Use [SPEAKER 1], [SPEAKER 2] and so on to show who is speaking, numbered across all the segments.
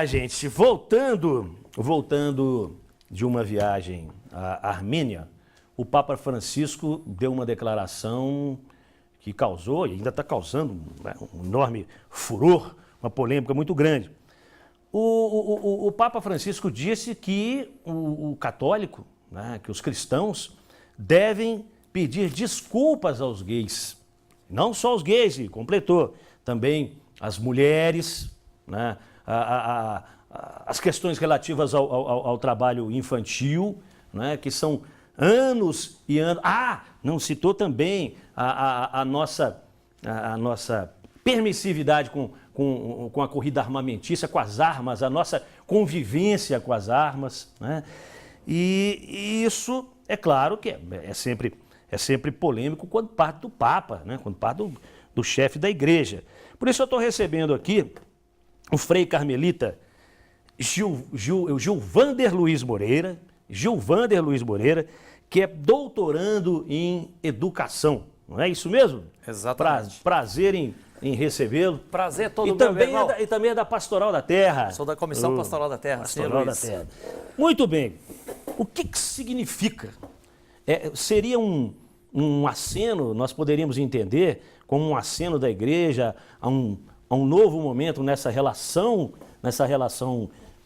[SPEAKER 1] Gente, voltando de uma viagem à Armênia, o Papa Francisco deu uma declaração que causou, e ainda está causando, né, um enorme furor, uma polêmica muito grande. O Papa Francisco disse que o católico, né, que os cristãos devem pedir desculpas aos gays. Não só os gays, ele completou, também as mulheres, né, as questões relativas ao trabalho infantil, né, que são anos e anos. Não citou também a nossa permissividade com a corrida armamentícia, com as armas, a nossa convivência com as armas, né? E isso, é claro que é sempre polêmico quando parte do Papa, né? Quando parte do chefe da igreja. Por isso eu estou recebendo aqui o frei carmelita Gilvander Luiz Moreira, que é doutorando em educação. Não é isso mesmo?
[SPEAKER 2] Exatamente.
[SPEAKER 1] Prazer em recebê-lo.
[SPEAKER 2] Prazer todo
[SPEAKER 1] e
[SPEAKER 2] meu,
[SPEAKER 1] também
[SPEAKER 2] meu irmão.
[SPEAKER 1] E também é da Pastoral da Terra.
[SPEAKER 2] Sou da Comissão Pastoral da Terra,
[SPEAKER 1] Pastoral da Terra. Muito bem. O que significa? Seria um aceno, nós poderíamos entender como um aceno da igreja a um novo momento nessa relação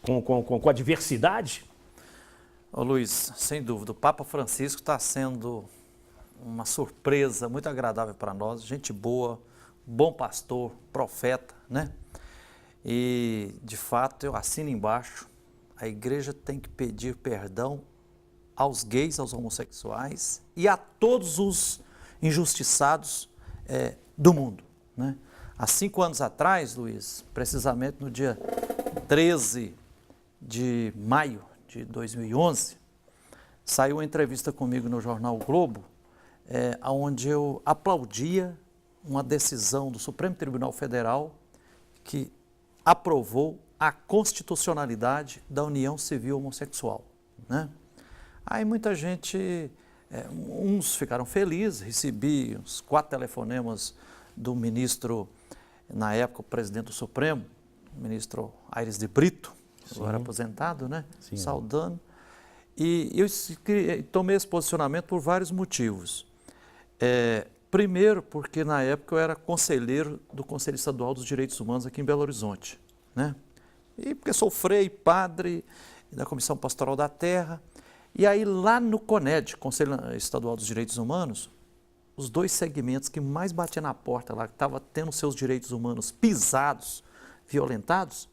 [SPEAKER 1] com a diversidade?
[SPEAKER 2] Ô Luiz, sem dúvida, o Papa Francisco está sendo uma surpresa muito agradável para nós, gente boa, bom pastor, profeta, né? E, de fato, eu assino embaixo, a igreja tem que pedir perdão aos gays, aos homossexuais e a todos os injustiçados do mundo, né? Há 5 anos atrás, Luiz, precisamente no dia 13 de maio de 2011, saiu uma entrevista comigo no jornal o Globo, onde eu aplaudia uma decisão do Supremo Tribunal Federal que aprovou a constitucionalidade da união civil homossexual, né? Aí muita gente, uns ficaram felizes, recebi uns 4 telefonemas do ministro, na época o presidente do Supremo, o ministro Aires de Brito, agora aposentado, né?
[SPEAKER 1] Sim.
[SPEAKER 2] Saudando. E eu tomei esse posicionamento por vários motivos. Primeiro, porque na época eu era conselheiro do Conselho Estadual dos Direitos Humanos aqui em Belo Horizonte, né? E porque sou frei, padre da Comissão Pastoral da Terra. E aí lá no CONED, Conselho Estadual dos Direitos Humanos, os 2 segmentos que mais batiam na porta lá, que estavam tendo seus direitos humanos pisados, violentados,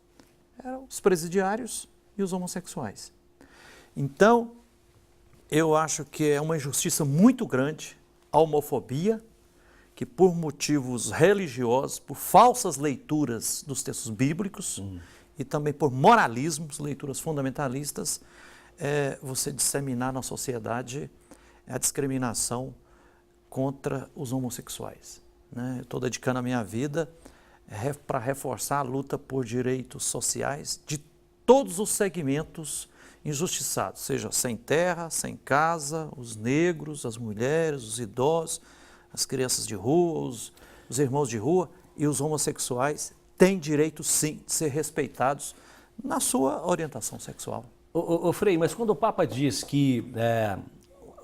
[SPEAKER 2] eram os presidiários e os homossexuais. Então, eu acho que é uma injustiça muito grande a homofobia, que por motivos religiosos, por falsas leituras dos textos bíblicos e também por moralismos, leituras fundamentalistas, você disseminar na sociedade a discriminação contra os homossexuais, né? Eu estou dedicando a minha vida para reforçar a luta por direitos sociais de todos os segmentos injustiçados, seja sem terra, sem casa, os negros, as mulheres, os idosos, as crianças de rua, os irmãos de rua e os homossexuais têm direito sim de ser respeitados na sua orientação sexual.
[SPEAKER 1] Ô Frei, mas quando o Papa diz que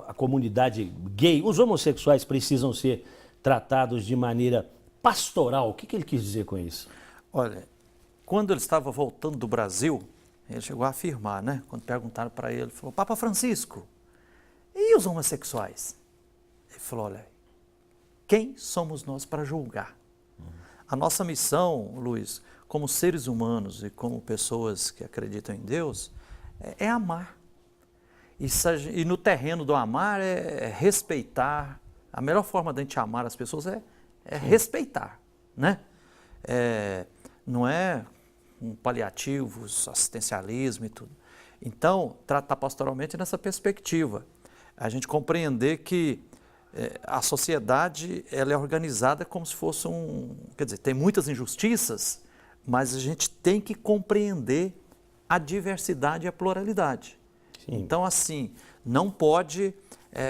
[SPEAKER 1] a comunidade gay, os homossexuais precisam ser tratados de maneira pastoral, o que ele quis dizer com isso?
[SPEAKER 2] Olha, quando ele estava voltando do Brasil, ele chegou a afirmar, né? Quando perguntaram para ele, ele falou: Papa Francisco, e os homossexuais? Ele falou: olha, quem somos nós para julgar? A nossa missão, Luiz, como seres humanos e como pessoas que acreditam em Deus, é amar. E no terreno do amar é respeitar. A melhor forma de a gente amar as pessoas é respeitar, né? Não é paliativos, assistencialismo e tudo. Então, tratar pastoralmente nessa perspectiva. A gente compreender que a sociedade ela é organizada como se fosse quer dizer, tem muitas injustiças, mas a gente tem que compreender a diversidade e a pluralidade. Sim. Então, assim, não pode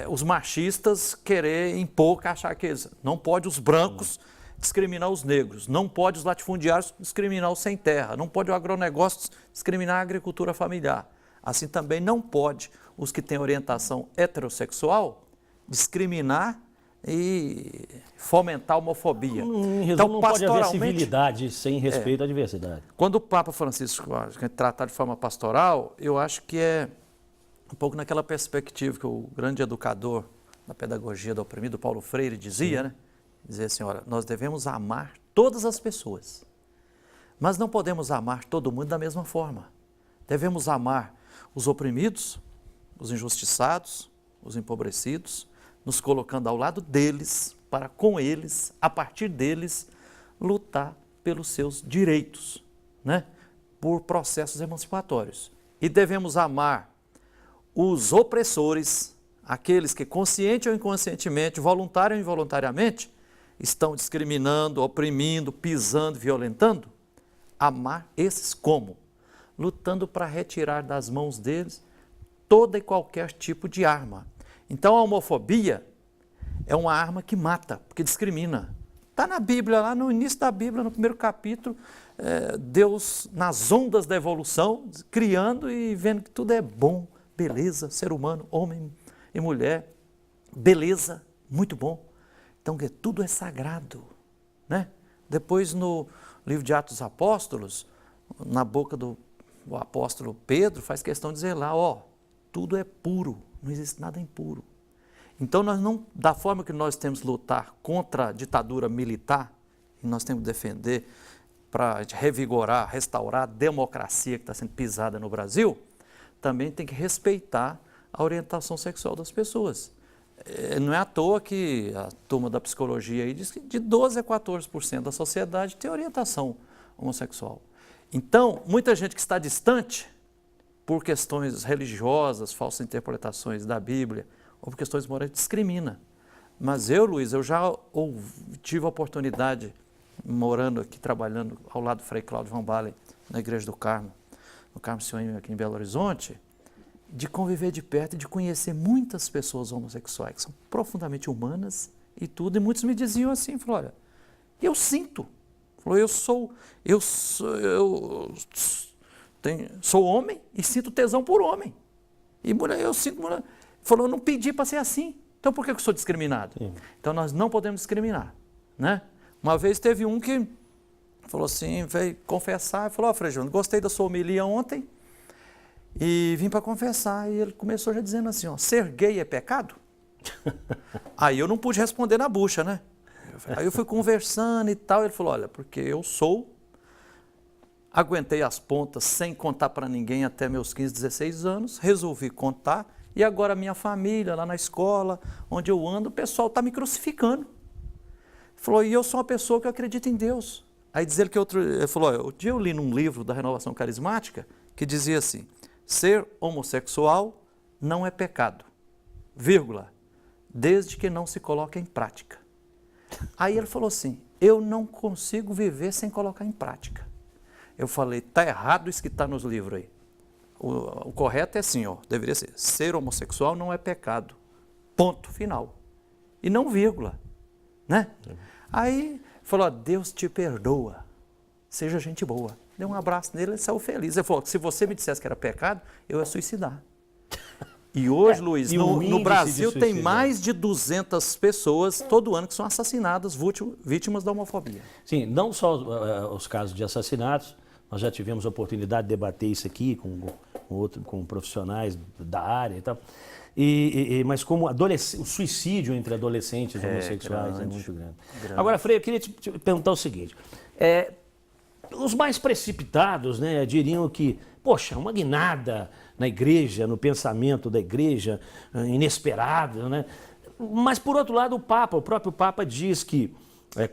[SPEAKER 2] os machistas querer impor, achar que eles... Não pode os brancos discriminar os negros, não pode os latifundiários discriminar os sem terra, não pode o agronegócio discriminar a agricultura familiar. Assim também não pode os que têm orientação heterossexual discriminar e fomentar a homofobia.
[SPEAKER 1] Em resumo, não pode haver civilidade sem respeito à diversidade.
[SPEAKER 2] Quando o Papa Francisco tratar de forma pastoral, eu acho que é um pouco naquela perspectiva que o grande educador da pedagogia do oprimido, Paulo Freire, dizia, né? Dizia assim, olha, nós devemos amar todas as pessoas, mas não podemos amar todo mundo da mesma forma. Devemos amar os oprimidos, os injustiçados, os empobrecidos, nos colocando ao lado deles, para com eles, a partir deles, lutar pelos seus direitos, né? Por processos emancipatórios. E devemos amar os opressores, aqueles que consciente ou inconscientemente, voluntário ou involuntariamente, estão discriminando, oprimindo, pisando, violentando. Amar esses como? Lutando para retirar das mãos deles toda e qualquer tipo de arma. Então a homofobia é uma arma que mata, porque discrimina. Está na Bíblia, lá no início da Bíblia, no primeiro capítulo, Deus nas ondas da evolução, criando e vendo que tudo é bom, beleza, ser humano, homem e mulher, beleza, muito bom. Então que tudo é sagrado, né? Depois no livro de Atos dos Apóstolos, na boca do apóstolo Pedro, faz questão de dizer lá, ó, tudo é puro, não existe nada impuro. Então, nós não, da forma que nós temos que lutar contra a ditadura militar, e nós temos que defender para revigorar, restaurar a democracia que está sendo pisada no Brasil, também tem que respeitar a orientação sexual das pessoas. Não é à toa que a turma da psicologia aí diz que de 12% a 14% da sociedade tem orientação homossexual. Então, muita gente que está distante, por questões religiosas, falsas interpretações da Bíblia, ou por questões morais, discrimina. Mas eu, Luiz, eu já tive a oportunidade, morando aqui, trabalhando ao lado do Frei Cláudio Van Balen, na Igreja do Carmo, no Carmo Sionho, aqui em Belo Horizonte, de conviver de perto e de conhecer muitas pessoas homossexuais, que são profundamente humanas e tudo, e muitos me diziam assim, falaram, olha, eu sinto, falou, sou homem e sinto tesão por homem. E mulher, eu sinto mulher. Falou, eu não pedi para ser assim. Então por que eu sou discriminado? Sim. Então nós não podemos discriminar, né? Uma vez teve um que falou assim, veio confessar, e falou, ó, Frei Júnior, gostei da sua homilia ontem e vim para confessar. E ele começou já dizendo assim, ó, ser gay é pecado? Aí eu não pude responder na bucha, né? Aí eu fui conversando e tal, ele falou, olha, porque eu aguentei as pontas sem contar para ninguém até meus 15, 16 anos, resolvi contar e agora minha família, lá na escola, onde eu ando, o pessoal está me crucificando. Ele falou, e eu sou uma pessoa que acredita em Deus. Aí diz ele que ele falou, outro dia eu li num livro da Renovação Carismática que dizia assim, ser homossexual não é pecado, vírgula, desde que não se coloque em prática. Aí ele falou assim, eu não consigo viver sem colocar em prática. Eu falei, está errado isso que está nos livros aí. O correto é assim, ó, deveria ser homossexual não é pecado, ponto final. E não vírgula, né? Aí falou, ó, Deus te perdoa, seja gente boa. Deu um abraço nele, ele saiu feliz. Ele falou, se você me dissesse que era pecado, eu ia suicidar. E hoje, Luiz, no Brasil tem mais de 200 pessoas todo ano que são assassinadas, vítimas da homofobia.
[SPEAKER 1] Sim, não só os casos de assassinatos, nós já tivemos a oportunidade de debater isso aqui com profissionais da área e tal, mas como o suicídio entre adolescentes homossexuais é muito grande. Agora, Frei, eu queria te perguntar o seguinte, os mais precipitados, né, diriam que, poxa, uma guinada na igreja, no pensamento da igreja, inesperado, né? Mas, por outro lado, o próprio Papa diz que,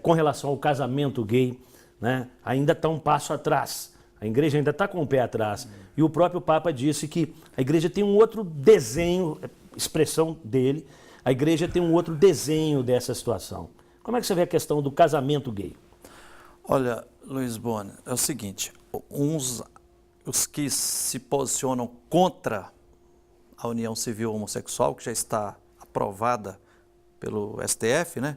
[SPEAKER 1] com relação ao casamento gay, né, ainda está um passo atrás. A igreja ainda está com o pé atrás. E o próprio Papa disse que a igreja tem um outro desenho, expressão dele, a igreja tem um outro desenho dessa situação. Como é que você vê a questão do casamento gay?
[SPEAKER 2] Olha, Luiz Boni, é o seguinte, os que se posicionam contra a união civil homossexual, que já está aprovada pelo STF, né?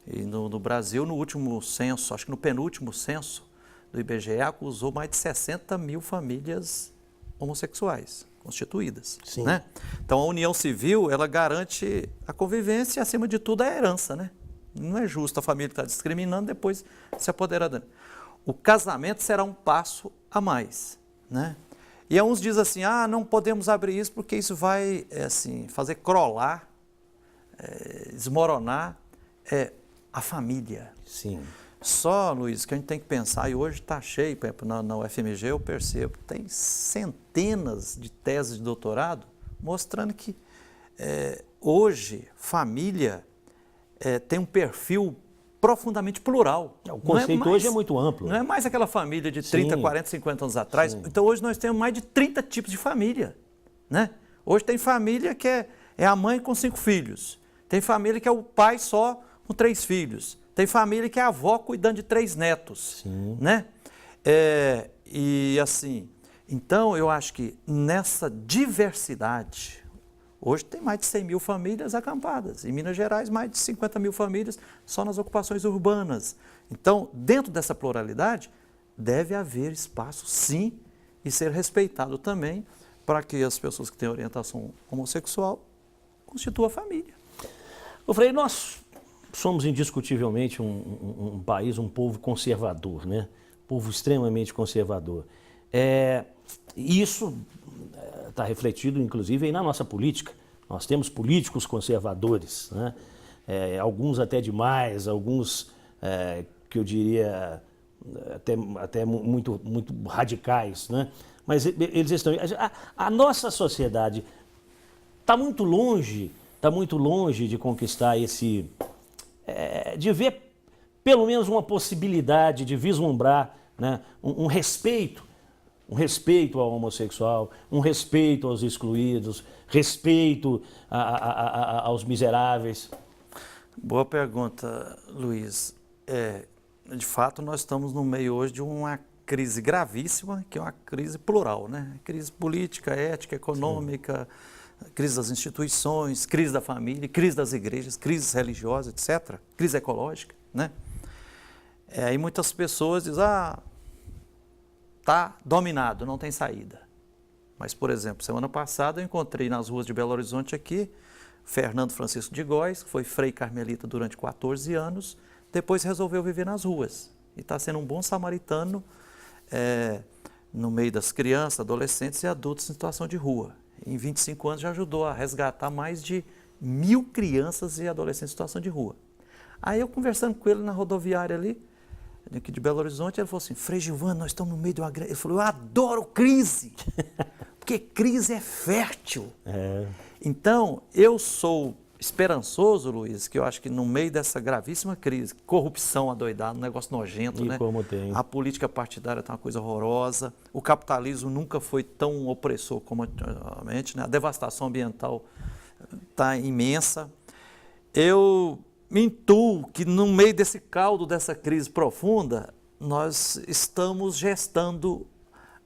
[SPEAKER 2] E no Brasil, no último censo, acho que no penúltimo censo do IBGE, acusou mais de 60 mil famílias homossexuais constituídas.
[SPEAKER 1] Sim.
[SPEAKER 2] Né? Então, a união civil, ela garante a convivência e, acima de tudo, a herança. Né? Não é justo a família estar discriminando, depois se apoderar dela. O casamento será um passo a mais. Né? E uns dizem assim, não podemos abrir isso porque isso vai assim, fazer crolar, desmoronar a família.
[SPEAKER 1] Sim.
[SPEAKER 2] Só, Luiz, que a gente tem que pensar, e hoje está cheio, por exemplo, na UFMG eu percebo, tem centenas de teses de doutorado mostrando que hoje família tem um perfil profundamente plural.
[SPEAKER 1] O conceito hoje é muito amplo.
[SPEAKER 2] Não é mais aquela família de 30, 40, 50 anos atrás. Sim. Então hoje nós temos mais de 30 tipos de família. Né? Hoje tem família que é a mãe com 5 filhos. Tem família que é o pai só com 3 filhos. Tem família que é a avó cuidando de 3 netos.
[SPEAKER 1] Sim.
[SPEAKER 2] Né? E assim, então eu acho que nessa diversidade, hoje tem mais de 100 mil famílias acampadas. Em Minas Gerais, mais de 50 mil famílias só nas ocupações urbanas. Então, dentro dessa pluralidade, deve haver espaço, sim, e ser respeitado também para que as pessoas que têm orientação homossexual constituam a família.
[SPEAKER 1] Ô Frei, nós somos indiscutivelmente um país, um povo conservador, né? Povo extremamente conservador. Isso está refletido, inclusive, aí na nossa política. Nós temos políticos conservadores, né? Alguns até demais, alguns que eu diria até muito, muito radicais, né? Mas eles estão... A nossa sociedade está muito longe de conquistar esse... de ver pelo menos uma possibilidade de vislumbrar, né, um respeito ao homossexual, um respeito aos excluídos, respeito aos miseráveis.
[SPEAKER 2] Boa pergunta, Luiz. De fato, nós estamos no meio hoje de uma crise gravíssima, que é uma crise plural, né? Crise política, ética, econômica, sim, crise das instituições, crise da família, crise das igrejas, crise religiosa, etc., crise ecológica, né? Aí muitas pessoas dizem, está dominado, não tem saída. Mas, por exemplo, semana passada eu encontrei nas ruas de Belo Horizonte aqui, Fernando Francisco de Góes, que foi frei carmelita durante 14 anos, depois resolveu viver nas ruas. E está sendo um bom samaritano no meio das crianças, adolescentes e adultos em situação de rua. Em 25 anos já ajudou a resgatar mais de 1.000 crianças e adolescentes em situação de rua. Aí eu conversando com ele na rodoviária ali, aqui de Belo Horizonte, ele falou assim, Frei Gilvano, nós estamos no meio de uma... Ele falou, eu adoro crise, porque crise é fértil. Então, eu sou esperançoso, Luiz, que eu acho que no meio dessa gravíssima crise, corrupção adoidada, um negócio nojento, né?
[SPEAKER 1] Como tem.
[SPEAKER 2] A política partidária está uma coisa horrorosa, o capitalismo nunca foi tão opressor como atualmente, né? A devastação ambiental está imensa. Eu me intuo que no meio desse caldo, dessa crise profunda, nós estamos gestando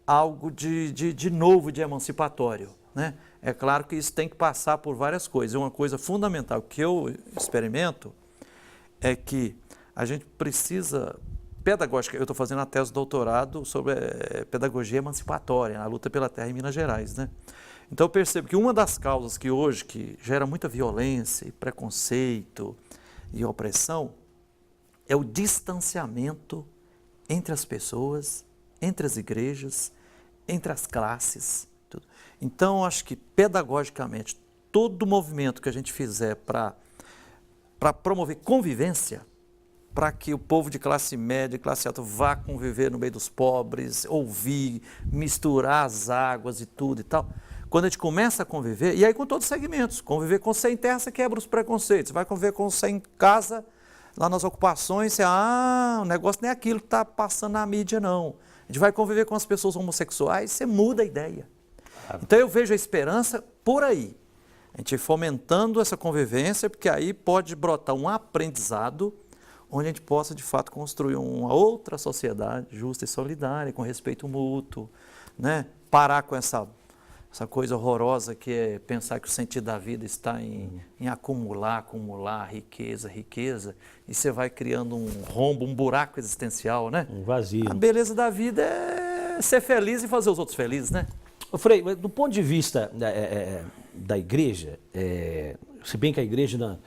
[SPEAKER 2] algo de novo, de emancipatório, né? É claro que isso tem que passar por várias coisas. Uma coisa fundamental que eu experimento é que a gente precisa, pedagógica, eu estou fazendo a tese de doutorado sobre pedagogia emancipatória, a luta pela terra em Minas Gerais, né? Então eu percebo que uma das causas que hoje que gera muita violência e preconceito e opressão é o distanciamento entre as pessoas, entre as igrejas, entre as classes. Tudo. Então, acho que pedagogicamente, todo movimento que a gente fizer para promover convivência, para que o povo de classe média e classe alta vá conviver no meio dos pobres, ouvir, misturar as águas e tudo e tal. Quando a gente começa a conviver, e aí com todos os segmentos, conviver com sem terra, você quebra os preconceitos, vai conviver com sem casa, lá nas ocupações, você, o negócio não é aquilo que está passando na mídia, não. A gente vai conviver com as pessoas homossexuais, você muda a ideia. Então eu vejo a esperança por aí. A gente fomentando essa convivência, porque aí pode brotar um aprendizado onde a gente possa, de fato, construir uma outra sociedade justa e solidária, com respeito mútuo, né? Parar com essa essa coisa horrorosa que é pensar que o sentido da vida está em acumular, riqueza, riqueza, e você vai criando um rombo, um buraco existencial, né?
[SPEAKER 1] Um vazio.
[SPEAKER 2] A beleza da vida é ser feliz e fazer os outros felizes, né?
[SPEAKER 1] Ô, Frei, do ponto de vista da igreja, se bem que a igreja,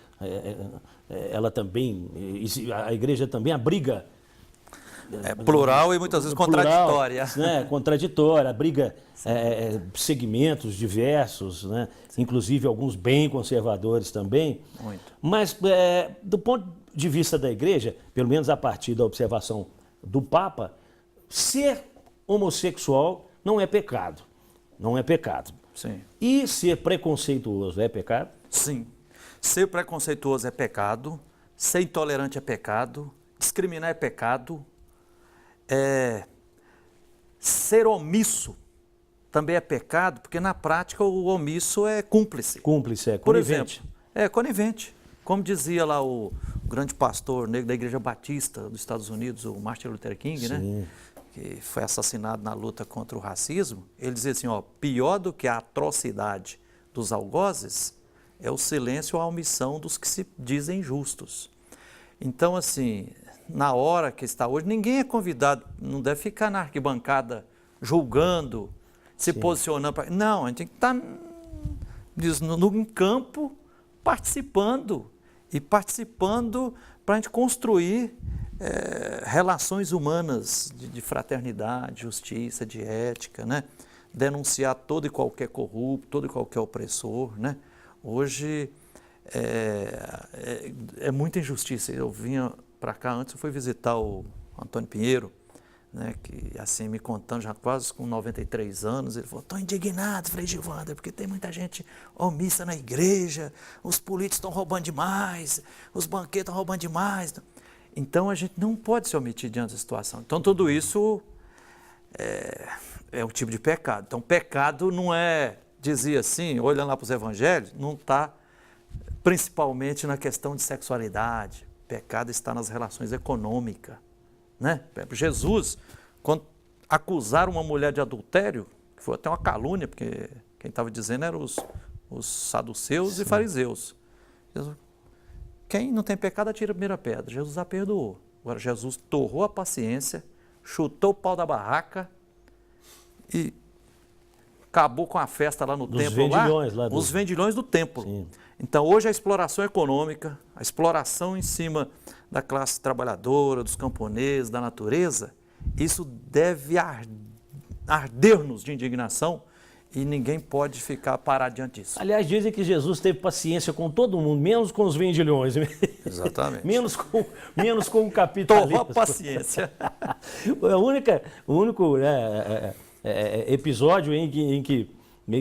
[SPEAKER 1] ela também, a igreja também abriga...
[SPEAKER 2] É plural e muitas vezes contraditória.
[SPEAKER 1] Né? Contraditória, abriga segmentos diversos, né? Inclusive alguns bem conservadores também.
[SPEAKER 2] Muito.
[SPEAKER 1] Mas, do ponto de vista da igreja, pelo menos a partir da observação do Papa, ser homossexual não é pecado. Não é pecado.
[SPEAKER 2] Sim.
[SPEAKER 1] E ser preconceituoso é pecado?
[SPEAKER 2] Sim. Ser preconceituoso é pecado, ser intolerante é pecado, discriminar é pecado, ser omisso também é pecado, porque na prática o omisso é cúmplice.
[SPEAKER 1] Cúmplice,
[SPEAKER 2] Por
[SPEAKER 1] conivente.
[SPEAKER 2] exemplo, conivente. Como dizia lá o grande pastor negro da Igreja Batista dos Estados Unidos, o Martin Luther King, né? Que foi assassinado na luta contra o racismo, ele dizia assim, ó, pior do que a atrocidade dos algozes é o silêncio ou a omissão dos que se dizem justos. Então, assim, na hora que está hoje, ninguém é convidado, não deve ficar na arquibancada julgando, se posicionando. Não, a gente tem que estar no campo participando para a gente construir relações humanas de fraternidade, justiça, de ética, né? Denunciar todo e qualquer corrupto, todo e qualquer opressor, né? Hoje é muita injustiça. Eu vinha para cá antes, eu fui visitar o Antônio Pinheiro, né, que assim me contando, já quase com 93 anos, ele falou, estou indignado, Frei Gilvander, porque tem muita gente omissa na igreja, os políticos estão roubando demais, os banqueiros estão roubando demais. Então a gente não pode se omitir diante da situação. Então tudo isso é um tipo de pecado. Então pecado não é, dizia assim, olhando lá para os evangelhos, não está principalmente na questão de sexualidade. Pecado está nas relações econômicas. Né? Jesus, quando acusaram uma mulher de adultério, que foi até uma calúnia, porque quem estava dizendo eram os saduceus e fariseus. Jesus, quem não tem pecado atira a primeira pedra. Jesus a perdoou. Agora Jesus torrou a paciência, chutou o pau da barraca e acabou com a festa lá no templo. Os vendilhões do templo. Sim. Então hoje a exploração econômica, a exploração em cima da classe trabalhadora, dos camponeses, da natureza, isso deve arder-nos de indignação e ninguém pode ficar parado diante disso.
[SPEAKER 1] Aliás, dizem que Jesus teve paciência com todo mundo, menos com os vendilhões.
[SPEAKER 2] Exatamente.
[SPEAKER 1] menos com o capitalismo.
[SPEAKER 2] Torrou a paciência.
[SPEAKER 1] O único episódio em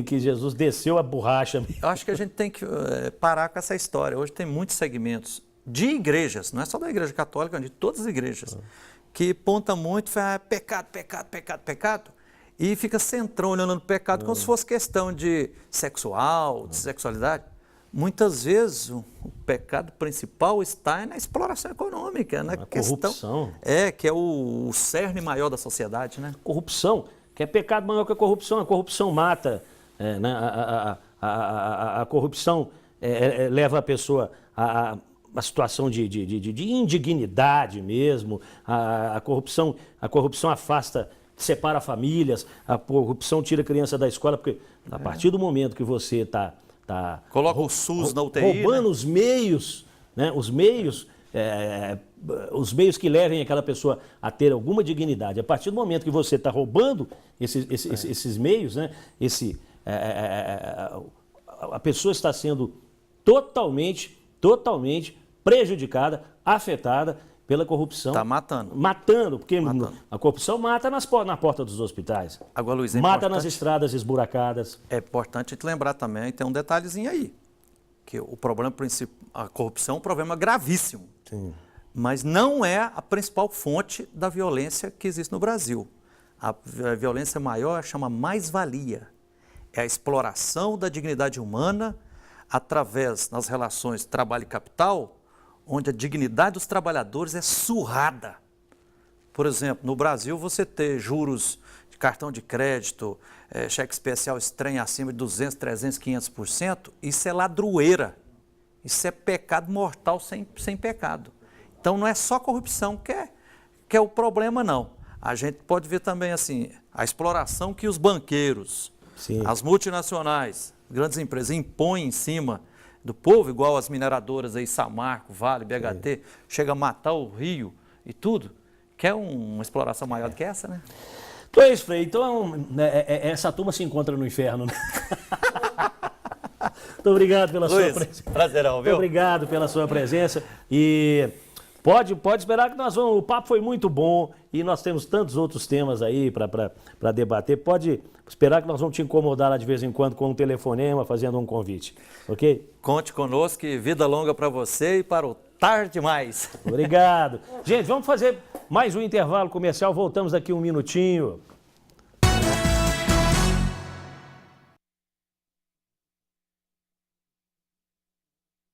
[SPEAKER 1] que Jesus desceu a borracha.
[SPEAKER 2] Eu acho que a gente tem que parar com essa história. Hoje tem muitos segmentos de igrejas, não é só da igreja católica, de todas as igrejas, que aponta muito, fala, pecado, pecado, pecado, pecado, e fica centrão olhando no pecado como se fosse questão de sexual, de sexualidade. Muitas vezes o pecado principal está na exploração econômica, na questão,
[SPEAKER 1] corrupção.
[SPEAKER 2] Que é o cerne maior da sociedade, né?
[SPEAKER 1] Corrupção, que é pecado maior que a corrupção mata, né? A corrupção leva a pessoa a situação de indignidade mesmo, a corrupção afasta, separa famílias, a corrupção tira a criança da escola, porque a partir do momento que você está
[SPEAKER 2] coloca o SUS na UTI,
[SPEAKER 1] roubando, né?
[SPEAKER 2] Os
[SPEAKER 1] meios que levem aquela pessoa a ter alguma dignidade. A partir do momento que você está roubando esses meios, né? A pessoa está sendo totalmente prejudicada, afetada pela corrupção.
[SPEAKER 2] Está matando.
[SPEAKER 1] Matando, porque a corrupção mata na porta dos hospitais.
[SPEAKER 2] Agora, Luiz,
[SPEAKER 1] mata nas estradas esburacadas.
[SPEAKER 2] É importante te lembrar também, tem um detalhezinho aí, que o problema principal, a corrupção é um problema gravíssimo.
[SPEAKER 1] Sim.
[SPEAKER 2] Mas não é a principal fonte da violência que existe no Brasil. A violência maior chama mais-valia. É a exploração da dignidade humana através das relações trabalho e capital, onde a dignidade dos trabalhadores é surrada Por exemplo, no Brasil você ter juros de cartão de crédito, cheque especial estranho acima de 200, 300, 500%, isso é ladroeira. Isso é pecado mortal sem pecado. Então não é só corrupção que é o problema, não. A gente pode ver também assim, a exploração que os banqueiros,
[SPEAKER 1] Sim.
[SPEAKER 2] as multinacionais, grandes empresas impõem em cima do povo, igual as mineradoras aí, Samarco, Vale, BHT, chega a matar o rio e tudo. Quer uma exploração maior do que essa, né?
[SPEAKER 1] Então é isso, Frei. Então, essa turma se encontra no inferno, né? Muito obrigado pela sua presença.
[SPEAKER 2] Prazerão, viu?
[SPEAKER 1] Muito obrigado pela sua presença. E pode esperar que o papo foi muito bom e nós temos tantos outros temas aí para debater. Pode esperar que nós vamos te incomodar lá de vez em quando com um telefonema, fazendo um convite. Ok?
[SPEAKER 2] Conte conosco e vida longa para você e para o Tarde Mais.
[SPEAKER 1] Obrigado. Gente, vamos fazer mais um intervalo comercial. Voltamos daqui um minutinho.